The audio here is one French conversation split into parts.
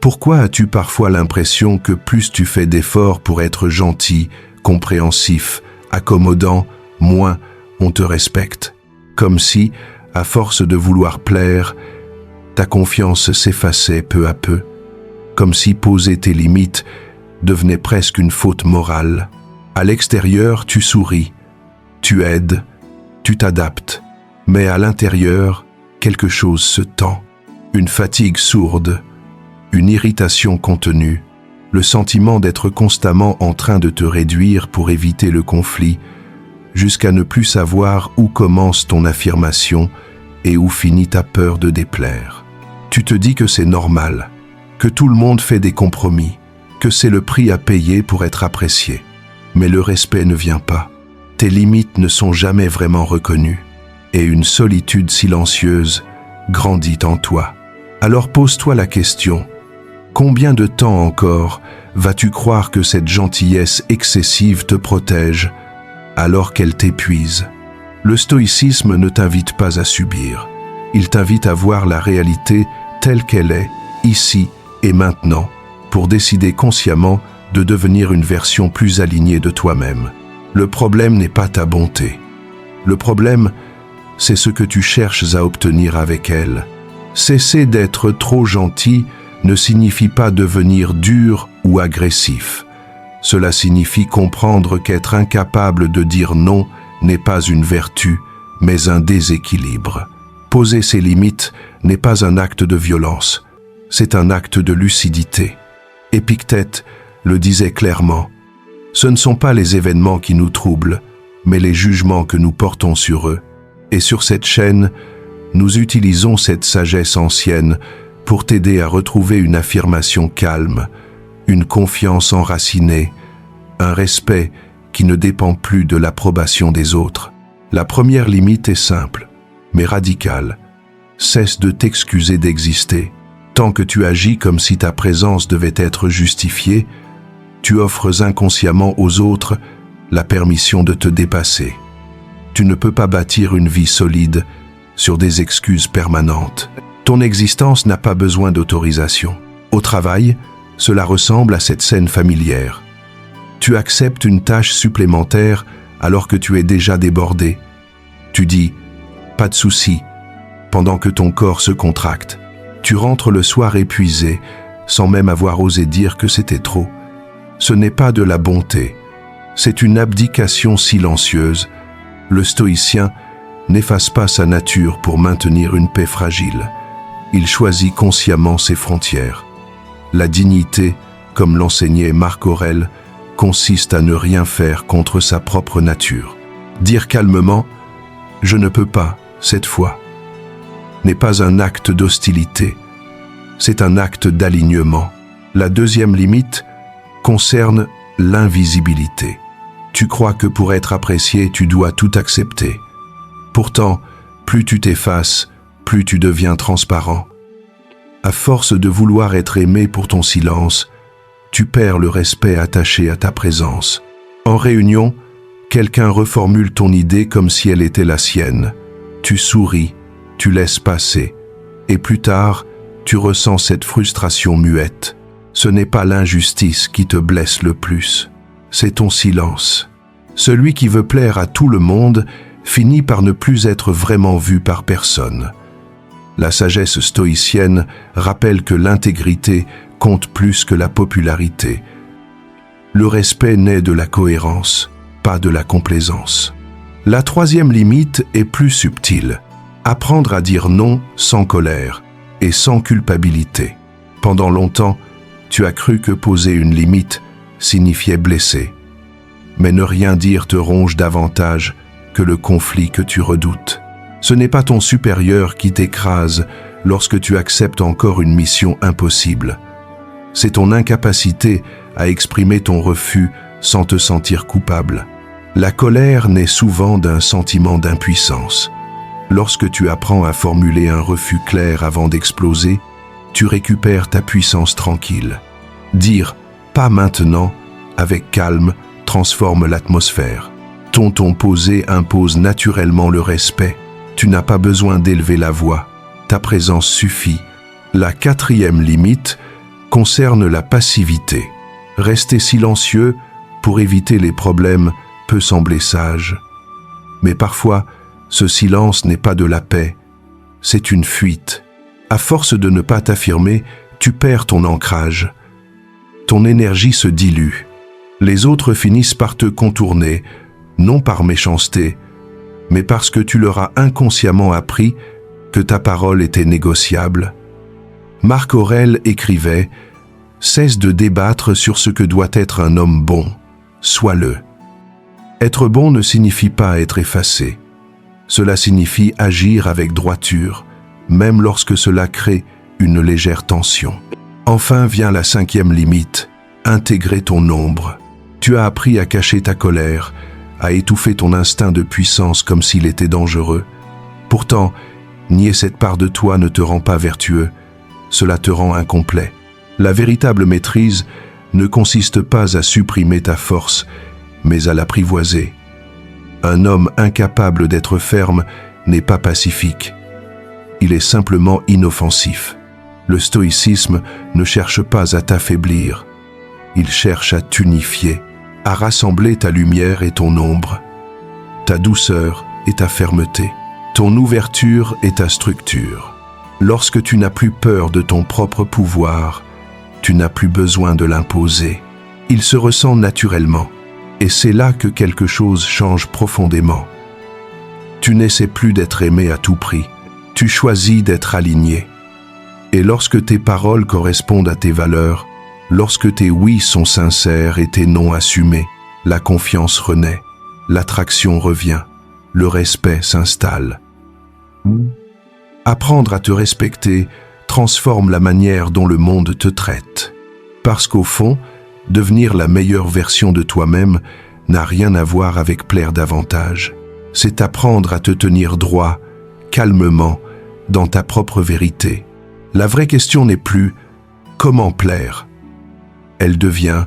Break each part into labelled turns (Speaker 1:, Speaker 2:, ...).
Speaker 1: Pourquoi as-tu parfois l'impression que plus tu fais d'efforts pour être gentil, compréhensif, accommodant, moins on te respecte? Comme si, à force de vouloir plaire, ta confiance s'effaçait peu à peu. Comme si poser tes limites devenait presque une faute morale. À l'extérieur, tu souris, tu aides, tu t'adaptes. Mais à l'intérieur, quelque chose se tend. Une fatigue sourde, une irritation contenue, le sentiment d'être constamment en train de te réduire pour éviter le conflit, jusqu'à ne plus savoir où commence ton affirmation et où finit ta peur de déplaire. Tu te dis que c'est normal, que tout le monde fait des compromis, que c'est le prix à payer pour être apprécié. Mais le respect ne vient pas. Tes limites ne sont jamais vraiment reconnues. Et une solitude silencieuse grandit en toi. Alors pose-toi la question, combien de temps encore vas-tu croire que cette gentillesse excessive te protège alors qu'elle t'épuise? Le stoïcisme ne t'invite pas à subir. Il t'invite à voir la réalité telle qu'elle est, ici et maintenant, pour décider consciemment de devenir une version plus alignée de toi-même. Le problème n'est pas ta bonté. Le problème, c'est ce que tu cherches à obtenir avec elle. Cesser d'être trop gentil ne signifie pas devenir dur ou agressif. Cela signifie comprendre qu'être incapable de dire non n'est pas une vertu, mais un déséquilibre. Poser ses limites n'est pas un acte de violence, c'est un acte de lucidité. Épictète le disait clairement, « Ce ne sont pas les événements qui nous troublent, mais les jugements que nous portons sur eux. » Et sur cette chaîne, nous utilisons cette sagesse ancienne pour t'aider à retrouver une affirmation calme, une confiance enracinée, un respect qui ne dépend plus de l'approbation des autres. La première limite est simple, mais radicale. Cesse de t'excuser d'exister. Tant que tu agis comme si ta présence devait être justifiée, tu offres inconsciemment aux autres la permission de te dépasser. Tu ne peux pas bâtir une vie solide sur des excuses permanentes. Ton existence n'a pas besoin d'autorisation. Au travail, cela ressemble à cette scène familière. Tu acceptes une tâche supplémentaire alors que tu es déjà débordé. Tu dis « pas de souci » pendant que ton corps se contracte. Tu rentres le soir épuisé, sans même avoir osé dire que c'était trop. Ce n'est pas de la bonté, c'est une abdication silencieuse. Le stoïcien n'efface pas sa nature pour maintenir une paix fragile. Il choisit consciemment ses frontières. La dignité, comme l'enseignait Marc Aurèle, consiste à ne rien faire contre sa propre nature. Dire calmement « je ne peux pas, cette fois » n'est pas un acte d'hostilité, c'est un acte d'alignement. La deuxième limite concerne l'invisibilité. Tu crois que pour être apprécié, tu dois tout accepter. Pourtant, plus tu t'effaces, plus tu deviens transparent. À force de vouloir être aimé pour ton silence, tu perds le respect attaché à ta présence. En réunion, quelqu'un reformule ton idée comme si elle était la sienne. Tu souris, tu laisses passer, et plus tard, tu ressens cette frustration muette. Ce n'est pas l'injustice qui te blesse le plus, c'est ton silence. Celui qui veut plaire à tout le monde finit par ne plus être vraiment vu par personne. La sagesse stoïcienne rappelle que l'intégrité compte plus que la popularité. Le respect naît de la cohérence, pas de la complaisance. La troisième limite est plus subtile. Apprendre à dire non sans colère et sans culpabilité. Pendant longtemps, tu as cru que poser une limite signifiait blesser. Mais ne rien dire te ronge davantage que le conflit que tu redoutes. Ce n'est pas ton supérieur qui t'écrase lorsque tu acceptes encore une mission impossible. C'est ton incapacité à exprimer ton refus sans te sentir coupable. La colère naît souvent d'un sentiment d'impuissance. Lorsque tu apprends à formuler un refus clair avant d'exploser, tu récupères ta puissance tranquille. Dire « pas maintenant » avec calme transforme l'atmosphère. Ton ton posé impose naturellement le respect. Tu n'as pas besoin d'élever la voix. Ta présence suffit. La quatrième limite concerne la passivité. Rester silencieux pour éviter les problèmes peut sembler sage. Mais parfois, ce silence n'est pas de la paix, c'est une fuite. À force de ne pas t'affirmer, tu perds ton ancrage. Ton énergie se dilue. Les autres finissent par te contourner, non par méchanceté, mais parce que tu leur as inconsciemment appris que ta parole était négociable. Marc Aurèle écrivait « Cesse de débattre sur ce que doit être un homme bon, sois-le ». Être bon ne signifie pas être effacé. Cela signifie agir avec droiture, même lorsque cela crée une légère tension. Enfin vient la 5e limite, intégrer ton ombre. Tu as appris à cacher ta colère, à étouffer ton instinct de puissance comme s'il était dangereux. Pourtant, nier cette part de toi ne te rend pas vertueux, cela te rend incomplet. La véritable maîtrise ne consiste pas à supprimer ta force, mais à l'apprivoiser. Un homme incapable d'être ferme n'est pas pacifique. Il est simplement inoffensif. Le stoïcisme ne cherche pas à t'affaiblir. Il cherche à t'unifier, à rassembler ta lumière et ton ombre, ta douceur et ta fermeté, ton ouverture et ta structure. Lorsque tu n'as plus peur de ton propre pouvoir, tu n'as plus besoin de l'imposer. Il se ressent naturellement. Et c'est là que quelque chose change profondément. Tu n'essaies plus d'être aimé à tout prix. Tu choisis d'être aligné. Et lorsque tes paroles correspondent à tes valeurs, lorsque tes oui sont sincères et tes non assumés, la confiance renaît, l'attraction revient, le respect s'installe. Apprendre à te respecter transforme la manière dont le monde te traite. Parce qu'au fond, devenir la meilleure version de toi-même n'a rien à voir avec plaire davantage. C'est apprendre à te tenir droit, calmement, dans ta propre vérité. La vraie question n'est plus « comment plaire ?» Elle devient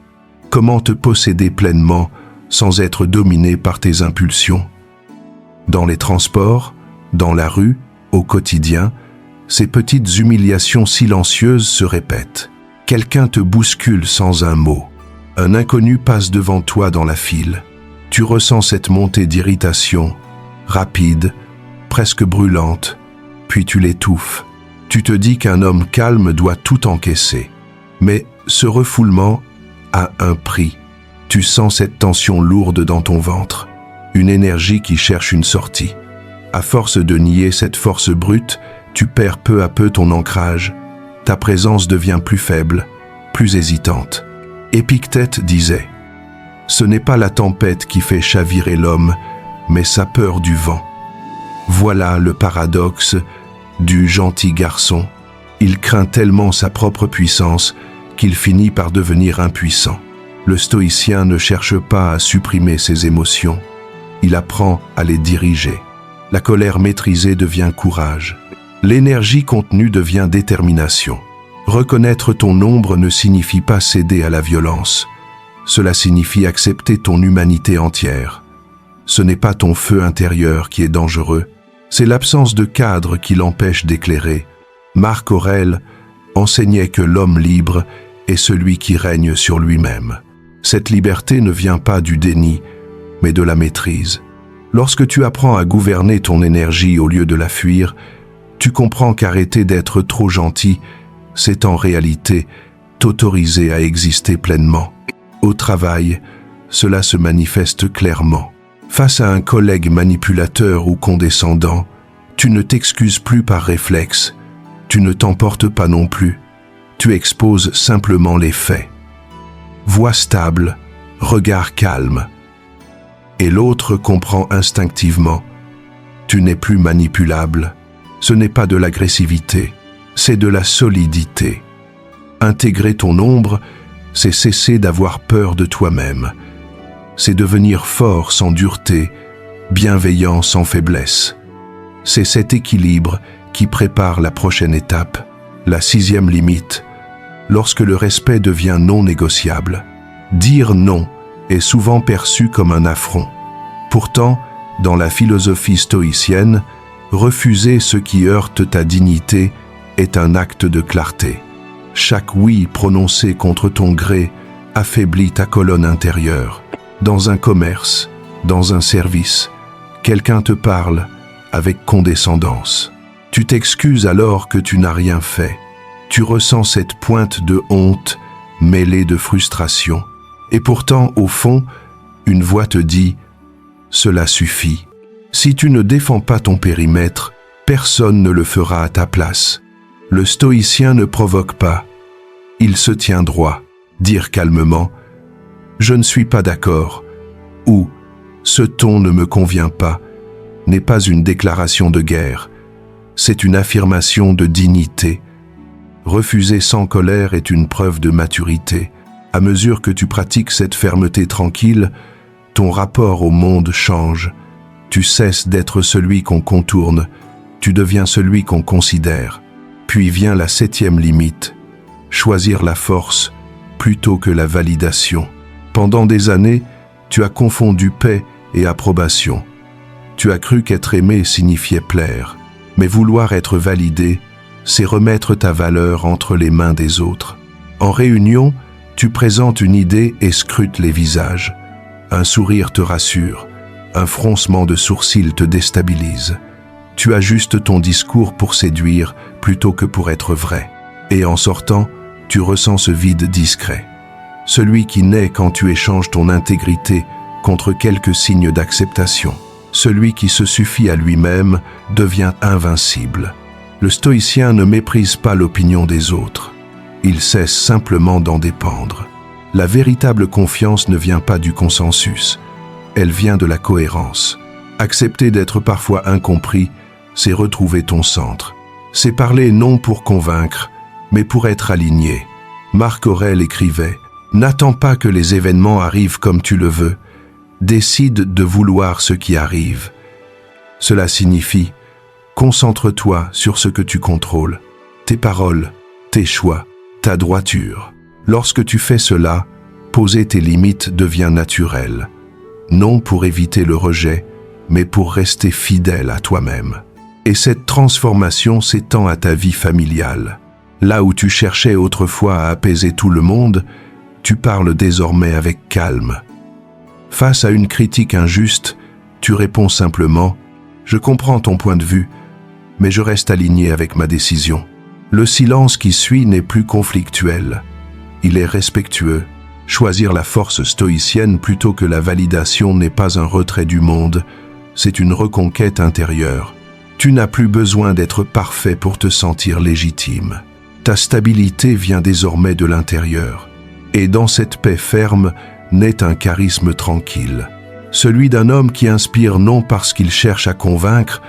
Speaker 1: « comment te posséder pleinement sans être dominé par tes impulsions ?» Dans les transports, dans la rue, au quotidien, ces petites humiliations silencieuses se répètent. Quelqu'un te bouscule sans un mot. Un inconnu passe devant toi dans la file. Tu ressens cette montée d'irritation, rapide, presque brûlante, puis tu l'étouffes. Tu te dis qu'un homme calme doit tout encaisser. Mais ce refoulement a un prix. Tu sens cette tension lourde dans ton ventre, une énergie qui cherche une sortie. À force de nier cette force brute, tu perds peu à peu ton ancrage. Ta présence devient plus faible, plus hésitante. Épictète disait « Ce n'est pas la tempête qui fait chavirer l'homme, mais sa peur du vent. » Voilà le paradoxe du gentil garçon. Il craint tellement sa propre puissance qu'il finit par devenir impuissant. Le stoïcien ne cherche pas à supprimer ses émotions. Il apprend à les diriger. La colère maîtrisée devient courage. L'énergie contenue devient détermination. Reconnaître ton ombre ne signifie pas céder à la violence. Cela signifie accepter ton humanité entière. Ce n'est pas ton feu intérieur qui est dangereux, c'est l'absence de cadre qui l'empêche d'éclairer. Marc Aurèle enseignait que l'homme libre est celui qui règne sur lui-même. Cette liberté ne vient pas du déni, mais de la maîtrise. Lorsque tu apprends à gouverner ton énergie au lieu de la fuir, tu comprends qu'arrêter d'être trop gentil, c'est en réalité t'autoriser à exister pleinement. Au travail, cela se manifeste clairement. Face à un collègue manipulateur ou condescendant, tu ne t'excuses plus par réflexe, tu ne t'emportes pas non plus, tu exposes simplement les faits. Voix stable, regard calme. Et l'autre comprend instinctivement, tu n'es plus manipulable. Ce n'est pas de l'agressivité, c'est de la solidité. Intégrer ton ombre, c'est cesser d'avoir peur de toi-même. C'est devenir fort sans dureté, bienveillant sans faiblesse. C'est cet équilibre qui prépare la prochaine étape, la 6e limite, lorsque le respect devient non négociable. Dire non est souvent perçu comme un affront. Pourtant, dans la philosophie stoïcienne, refuser ce qui heurte ta dignité est un acte de clarté. Chaque oui prononcé contre ton gré affaiblit ta colonne intérieure. Dans un commerce, dans un service, quelqu'un te parle avec condescendance. Tu t'excuses alors que tu n'as rien fait. Tu ressens cette pointe de honte mêlée de frustration. Et pourtant, au fond, une voix te dit « Cela suffit ». Si tu ne défends pas ton périmètre, personne ne le fera à ta place. Le stoïcien ne provoque pas. Il se tient droit. Dire calmement « Je ne suis pas d'accord » ou « Ce ton ne me convient pas » n'est pas une déclaration de guerre. C'est une affirmation de dignité. Refuser sans colère est une preuve de maturité. À mesure que tu pratiques cette fermeté tranquille, ton rapport au monde change. Tu cesses d'être celui qu'on contourne, tu deviens celui qu'on considère. Puis vient la 7e limite, choisir la force plutôt que la validation. Pendant des années, tu as confondu paix et approbation. Tu as cru qu'être aimé signifiait plaire. Mais vouloir être validé, c'est remettre ta valeur entre les mains des autres. En réunion, tu présentes une idée et scrutes les visages. Un sourire te rassure, un froncement de sourcils te déstabilise. Tu ajustes ton discours pour séduire plutôt que pour être vrai. Et en sortant, tu ressens ce vide discret. Celui qui naît quand tu échanges ton intégrité contre quelques signes d'acceptation. Celui qui se suffit à lui-même devient invincible. Le stoïcien ne méprise pas l'opinion des autres. Il cesse simplement d'en dépendre. La véritable confiance ne vient pas du consensus. Elle vient de la cohérence. Accepter d'être parfois incompris, c'est retrouver ton centre. C'est parler non pour convaincre, mais pour être aligné. Marc Aurèle écrivait « N'attends pas que les événements arrivent comme tu le veux. Décide de vouloir ce qui arrive. » Cela signifie « Concentre-toi sur ce que tu contrôles, tes paroles, tes choix, ta droiture. » Lorsque tu fais cela, poser tes limites devient naturel. Non pour éviter le rejet, mais pour rester fidèle à toi-même. Et cette transformation s'étend à ta vie familiale. Là où tu cherchais autrefois à apaiser tout le monde, tu parles désormais avec calme. Face à une critique injuste, tu réponds simplement « Je comprends ton point de vue, mais je reste aligné avec ma décision. » Le silence qui suit n'est plus conflictuel. Il est respectueux. Choisir la force stoïcienne plutôt que la validation n'est pas un retrait du monde, c'est une reconquête intérieure. Tu n'as plus besoin d'être parfait pour te sentir légitime. Ta stabilité vient désormais de l'intérieur. Et dans cette paix ferme naît un charisme tranquille. Celui d'un homme qui inspire non parce qu'il cherche à convaincre,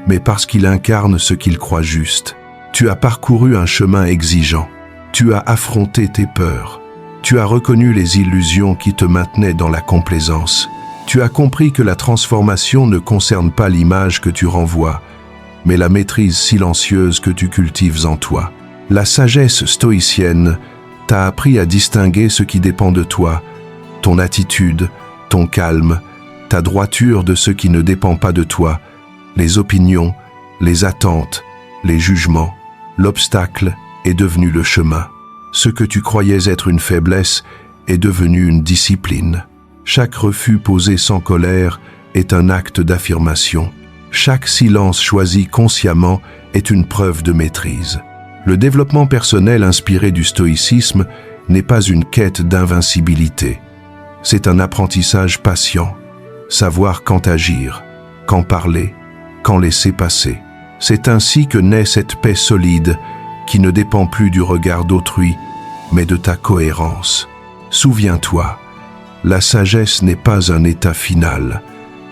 Speaker 1: mais parce qu'il incarne ce qu'il croit juste. Tu as parcouru un chemin exigeant. Tu as affronté tes peurs. Tu as reconnu les illusions qui te maintenaient dans la complaisance. Tu as compris que la transformation ne concerne pas l'image que tu renvoies, mais la maîtrise silencieuse que tu cultives en toi. La sagesse stoïcienne t'a appris à distinguer ce qui dépend de toi, ton attitude, ton calme, ta droiture de ce qui ne dépend pas de toi, les opinions, les attentes, les jugements. L'obstacle est devenu le chemin. Ce que tu croyais être une faiblesse est devenu une discipline. Chaque refus posé sans colère est un acte d'affirmation. Chaque silence choisi consciemment est une preuve de maîtrise. Le développement personnel inspiré du stoïcisme n'est pas une quête d'invincibilité. C'est un apprentissage patient. Savoir quand agir, quand parler, quand laisser passer. C'est ainsi que naît cette paix solide qui ne dépend plus du regard d'autrui, mais de ta cohérence. Souviens-toi, la sagesse n'est pas un état final,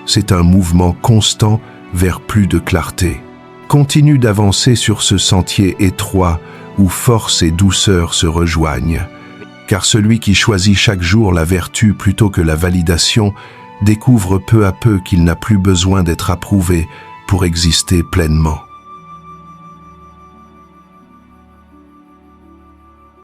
Speaker 1: c'est un mouvement constant vers plus de clarté. Continue d'avancer sur ce sentier étroit où force et douceur se rejoignent, car celui qui choisit chaque jour la vertu plutôt que la validation découvre peu à peu qu'il n'a plus besoin d'être approuvé pour exister pleinement.